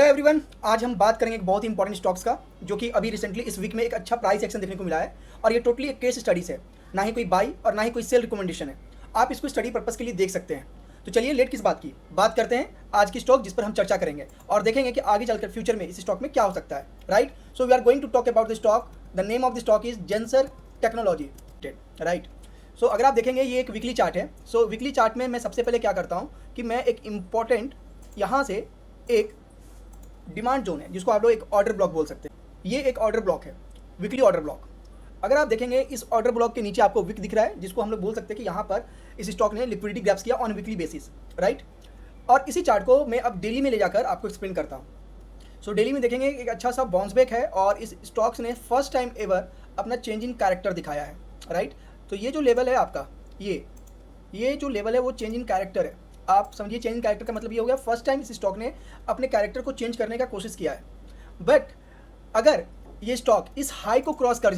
Everyone, आज हम बात करेंगे एक बहुत ही इंपॉर्टेंट स्टॉक्स का, जो कि अभी रिसेंटली इस वीक में एक अच्छा प्राइस एक्शन देखने को मिला है। और ये टोटली एक केस स्टडीज है, ना ही कोई बाई और ना ही कोई सेल रिकमेंडेशन है। आप इसको स्टडी पर्पस के लिए देख सकते हैं। तो चलिए लेट किस बात की बात करते हैं, आज की स्टॉक जिस पर हम चर्चा करेंगे और देखेंगे कि आगे चलकर फ्यूचर में इस स्टॉक में क्या हो सकता है। Right, so we are going to talk about the stock. The name of the stock is Zensar technology. Right, so अगर आप देखेंगे ये एक वीकली चार्ट है। सो वीकली चार्ट में मैं सबसे पहले क्या करता हूँ कि मैं एक इम्पॉर्टेंट यहाँ से एक डिमांड जोन है जिसको आप लोग एक ऑर्डर ब्लॉक बोल सकते हैं। ये एक ऑर्डर ब्लॉक है, वीकली ऑर्डर ब्लॉक। अगर आप देखेंगे इस ऑर्डर ब्लॉक के नीचे आपको विक दिख रहा है, जिसको हम लोग बोल सकते हैं कि यहाँ पर इस स्टॉक ने लिक्विडिटी ग्रैब्स किया ऑन वीकली बेसिस। राइट, और इसी चार्ट को मैं अब डेली में ले जाकर आपको एक्सप्लेन करता हूँ। सो डेली में देखेंगे एक अच्छा सा बाउंस बैक है और इस स्टॉक्स ने फर्स्ट टाइम एवर अपना चेंज इन कैरेक्टर दिखाया है। राइट, तो ये जो लेवल है आपका, ये जो लेवल है वो चेंज इन कैरेक्टर है। आप समझिए, चेंज इन कैरेक्टर का मतलब ये हो गया फर्स्ट टाइम इस स्टॉक ने अपने कैरेक्टर को चेंज करने का कोशिश किया है। बट अगर ये स्टॉक इस हाई को क्रॉस कर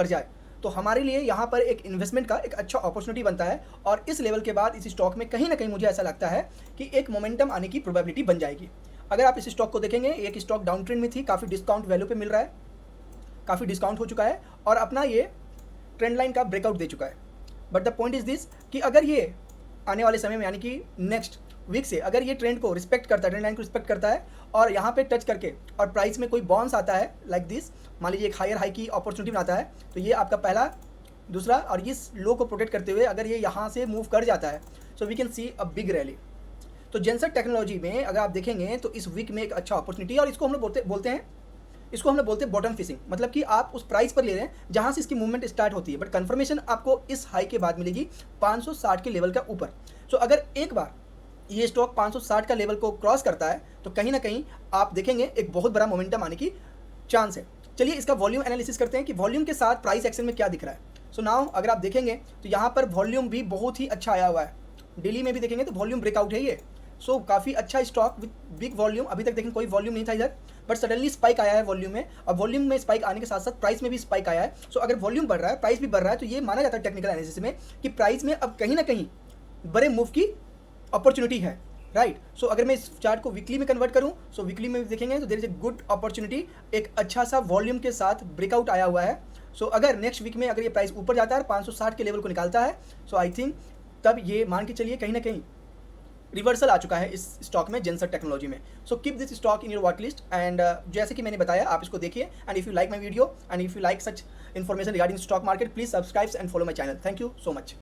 जाए, तो हमारे लिए यहाँ पर एक इन्वेस्टमेंट का एक अच्छा अपॉर्चुनिटी बनता है। और इस लेवल के बाद इस स्टॉक में कहीं ना कहीं मुझे ऐसा लगता है कि एक मोमेंटम आने की प्रोबेबिलिटी बन जाएगी। अगर आप इस स्टॉक को देखेंगे, एक स्टॉक डाउन ट्रेंड में थी, काफ़ी डिस्काउंट वैल्यू पे मिल रहा है, काफ़ी डिस्काउंट हो चुका है और अपना ये ट्रेंड लाइन का ब्रेकआउट दे चुका है। But the point is this कि अगर ये आने वाले समय में यानी कि नेक्स्ट वीक से अगर ये ट्रेंड को रिस्पेक्ट करता है, ट्रेंड लाइन को रिस्पेक्ट करता है और यहाँ पे टच करके और प्राइस में कोई बाउंस आता है लाइक दिस, मान लीजिए एक हायर हाई की अपॉर्चुनिटी बनाता है, तो ये आपका पहला, दूसरा और इस लो को प्रोटेक्ट करते हुए अगर ये यहाँ से मूव कर जाता है, so we can see a big rally. तो जेंसर टेक्नोलॉजी में अगर आप देखेंगे तो इस वीक में एक अच्छा अपॉर्चुनिटी है और इसको हम लोग बोलते हैं बॉटम फिशिंग। मतलब कि आप उस प्राइस पर ले रहे हैं जहां से इसकी मूवमेंट स्टार्ट होती है, बट कंफर्मेशन आपको इस हाई के बाद मिलेगी 560 के लेवल का ऊपर। सो अगर एक बार ये स्टॉक 560 का लेवल को क्रॉस करता है तो कहीं ना कहीं आप देखेंगे एक बहुत बड़ा मोमेंटम आने की चांस है। चलिए इसका वॉल्यूम एनालिसिस करते हैं कि वॉल्यूम के साथ प्राइस एक्शन में क्या दिख रहा है। सो नाउ अगर आप देखेंगे तो यहाँ पर वॉल्यूम भी बहुत ही अच्छा आया हुआ है। डेली में भी देखेंगे तो वॉल्यूम ब्रेकआउट है ये। सो काफ़ी अच्छा स्टॉक विद बिग वॉल्यूम। अभी तक देखेंगे कोई वॉल्यूम नहीं था इधर, बट सडनली स्पाइक आया है वॉल्यूम में, और वॉल्यूम में स्पाइक आने के साथ साथ प्राइस में भी स्पाइक आया है। सो अगर वॉल्यूम बढ़ रहा है, प्राइस भी बढ़ रहा है, तो ये माना जाता है टेक्निकल एनालिसिस में कि प्राइस में अब कहीं ना कहीं बड़े मूव की अपॉर्चुनिटी है। राइट, सो अगर मैं इस चार्ट को वीकली में कन्वर्ट करूं, सो वीकली में देखेंगे तो there is a good opportunity, एक अच्छा सा वॉल्यूम के साथ ब्रेकआउट आया हुआ है। सो अगर नेक्स्ट वीक में अगर ये प्राइस ऊपर जाता है, 560 के लेवल को निकालता है, सो आई थिंक तब ये मान के चलिए कहीं ना कहीं रिवर्सल आ चुका है इस स्टॉक में, जेंसर टेक्नोलॉजी में। So keep this stock in your watch list and जैसे कि मैंने बताया आप इसको देखिए। And if you like my video and if you like such information regarding stock market, please subscribe and follow my channel. Thank you so much.